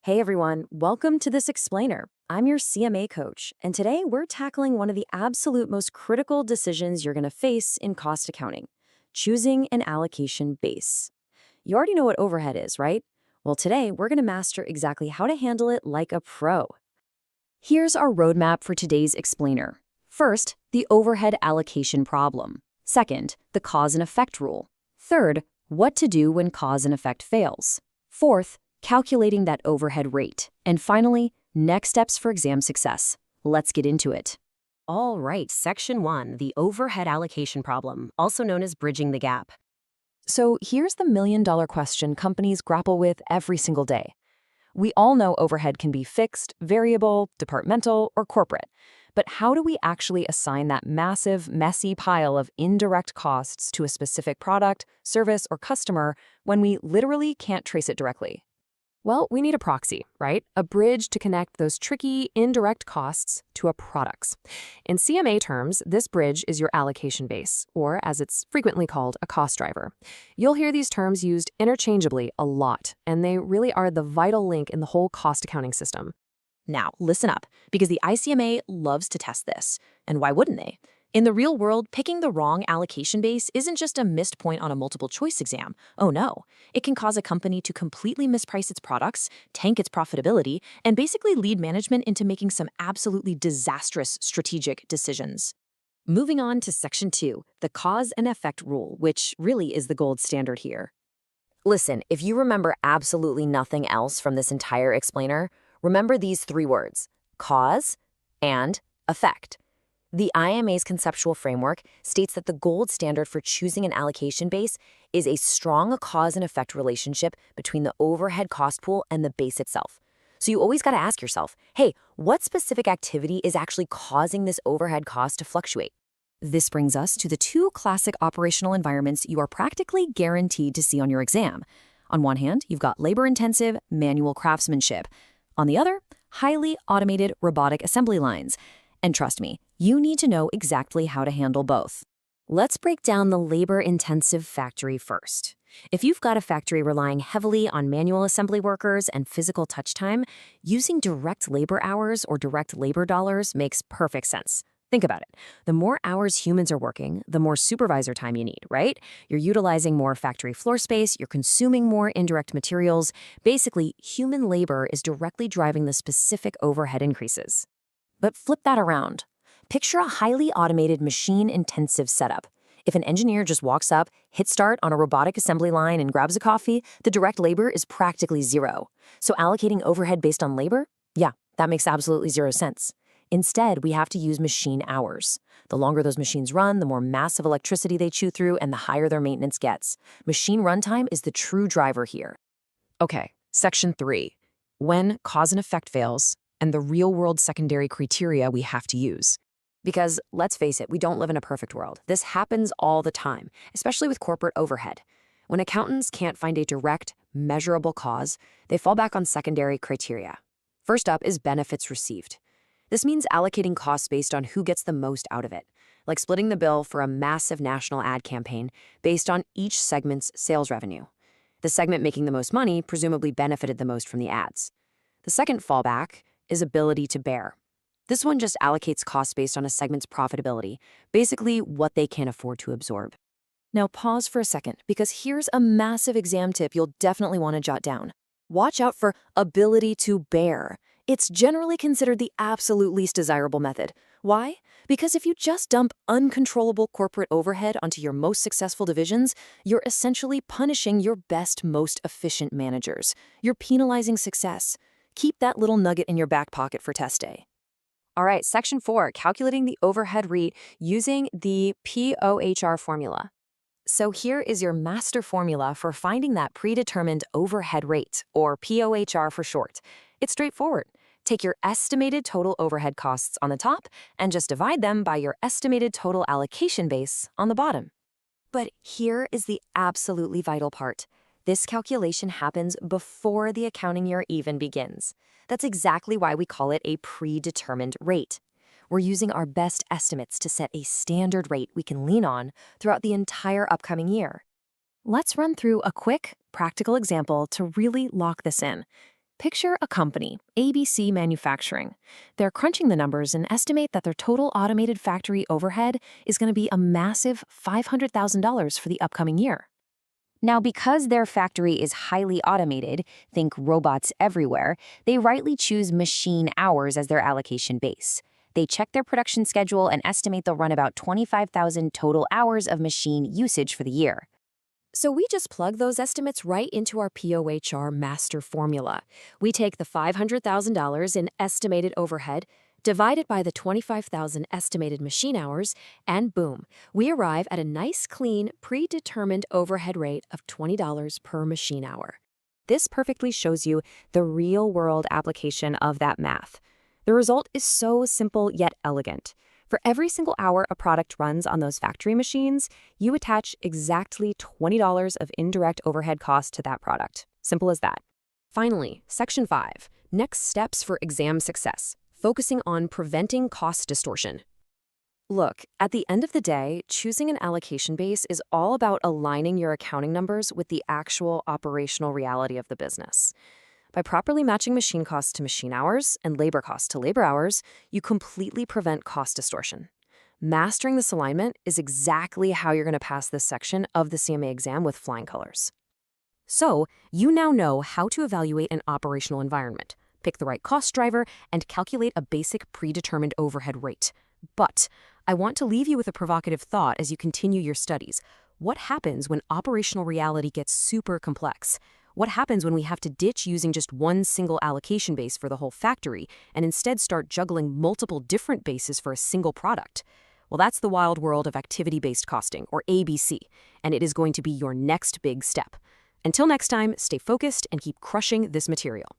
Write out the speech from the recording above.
Hey everyone, welcome to this explainer. I'm your CMA coach, and today we're tackling one of the absolute most critical decisions you're going to face in cost accounting, choosing an allocation base. You already know what overhead is, right? Well, today we're going to master exactly how to handle it like a pro. Here's our roadmap for today's explainer. First, the overhead allocation problem. Second, the cause and effect rule. Third, what to do when cause and effect fails. Fourth, calculating that overhead rate. And finally, next steps for exam success. Let's get into it. All right, Section 1, the overhead allocation problem, also known as bridging the gap. So here's the million-dollar question companies grapple with every single day. We all know overhead can be fixed, variable, departmental, or corporate. But how do we actually assign that massive, messy pile of indirect costs to a specific product, service, or customer when we literally can't trace it directly? Well, we need a proxy, right? A bridge to connect those tricky, indirect costs to our products. In CMA terms, this bridge is your allocation base, or as it's frequently called, a cost driver. You'll hear these terms used interchangeably a lot, and they really are the vital link in the whole cost accounting system. Now, listen up, because the ICMA loves to test this. And why wouldn't they? In the real world, picking the wrong allocation base isn't just a missed point on a multiple choice exam. Oh no, it can cause a company to completely misprice its products, tank its profitability, and basically lead management into making some absolutely disastrous strategic decisions. Moving on to Section 2, the cause and effect rule, which really is the gold standard here. Listen, if you remember absolutely nothing else from this entire explainer, remember these three words: cause and effect. The IMA's conceptual framework states that the gold standard for choosing an allocation base is a strong cause and effect relationship between the overhead cost pool and the base itself. So you always got to ask yourself, hey, what specific activity is actually causing this overhead cost to fluctuate? This brings us to the two classic operational environments you are practically guaranteed to see on your exam. On one hand, you've got labor-intensive manual craftsmanship. On the other, highly automated robotic assembly lines. And trust me, you need to know exactly how to handle both. Let's break down the labor-intensive factory first. If you've got a factory relying heavily on manual assembly workers and physical touch time, using direct labor hours or direct labor dollars makes perfect sense. Think about it. The more hours humans are working, the more supervisor time you need, right? You're utilizing more factory floor space, you're consuming more indirect materials. Basically, human labor is directly driving the specific overhead increases. But flip that around. Picture a highly automated machine-intensive setup. If an engineer just walks up, hits start on a robotic assembly line and grabs a coffee, the direct labor is practically zero. So allocating overhead based on labor? Yeah, that makes absolutely zero sense. Instead, we have to use machine hours. The longer those machines run, the more massive electricity they chew through and the higher their maintenance gets. Machine runtime is the true driver here. Okay, Section 3. When cause and effect fails, and the real-world secondary criteria we have to use. Because, let's face it, we don't live in a perfect world. This happens all the time, especially with corporate overhead. When accountants can't find a direct, measurable cause, they fall back on secondary criteria. First up is benefits received. This means allocating costs based on who gets the most out of it, like splitting the bill for a massive national ad campaign based on each segment's sales revenue. The segment making the most money presumably benefited the most from the ads. The second fallback is ability to bear. This one just allocates costs based on a segment's profitability, basically what they can afford to absorb. Now pause for a second, because here's a massive exam tip you'll definitely want to jot down. Watch out for ability to bear. It's generally considered the absolute least desirable method. Why? Because if you just dump uncontrollable corporate overhead onto your most successful divisions, you're essentially punishing your best, most efficient managers. You're penalizing success. Keep that little nugget in your back pocket for test day. All right, Section 4, calculating the overhead rate using the POHR formula. So here is your master formula for finding that predetermined overhead rate, or POHR for short. It's straightforward. Take your estimated total overhead costs on the top and just divide them by your estimated total allocation base on the bottom. But here is the absolutely vital part. This calculation happens before the accounting year even begins. That's exactly why we call it a predetermined rate. We're using our best estimates to set a standard rate we can lean on throughout the entire upcoming year. Let's run through a quick, practical example to really lock this in. Picture a company, ABC Manufacturing. They're crunching the numbers and estimate that their total automated factory overhead is going to be a massive $500,000 for the upcoming year. Now, because their factory is highly automated, think robots everywhere, they rightly choose machine hours as their allocation base. They check their production schedule and estimate they'll run about 25,000 total hours of machine usage for the year. So we just plug those estimates right into our POHR master formula. We take the $500,000 in estimated overhead, divide it by the 25,000 estimated machine hours, and boom, we arrive at a nice, clean, predetermined overhead rate of $20 per machine hour. This perfectly shows you the real-world application of that math. The result is so simple yet elegant. For every single hour a product runs on those factory machines, you attach exactly $20 of indirect overhead cost to that product. Simple as that. Finally, Section 5, next steps for exam success, focusing on preventing cost distortion. Look, at the end of the day, choosing an allocation base is all about aligning your accounting numbers with the actual operational reality of the business. By properly matching machine costs to machine hours and labor costs to labor hours, you completely prevent cost distortion. Mastering this alignment is exactly how you're going to pass this section of the CMA exam with flying colors. So, you now know how to evaluate an operational environment, pick the right cost driver, and calculate a basic predetermined overhead rate. But I want to leave you with a provocative thought as you continue your studies. What happens when operational reality gets super complex? What happens when we have to ditch using just one single allocation base for the whole factory and instead start juggling multiple different bases for a single product? Well, that's the wild world of activity-based costing, or ABC, and it is going to be your next big step. Until next time, stay focused and keep crushing this material.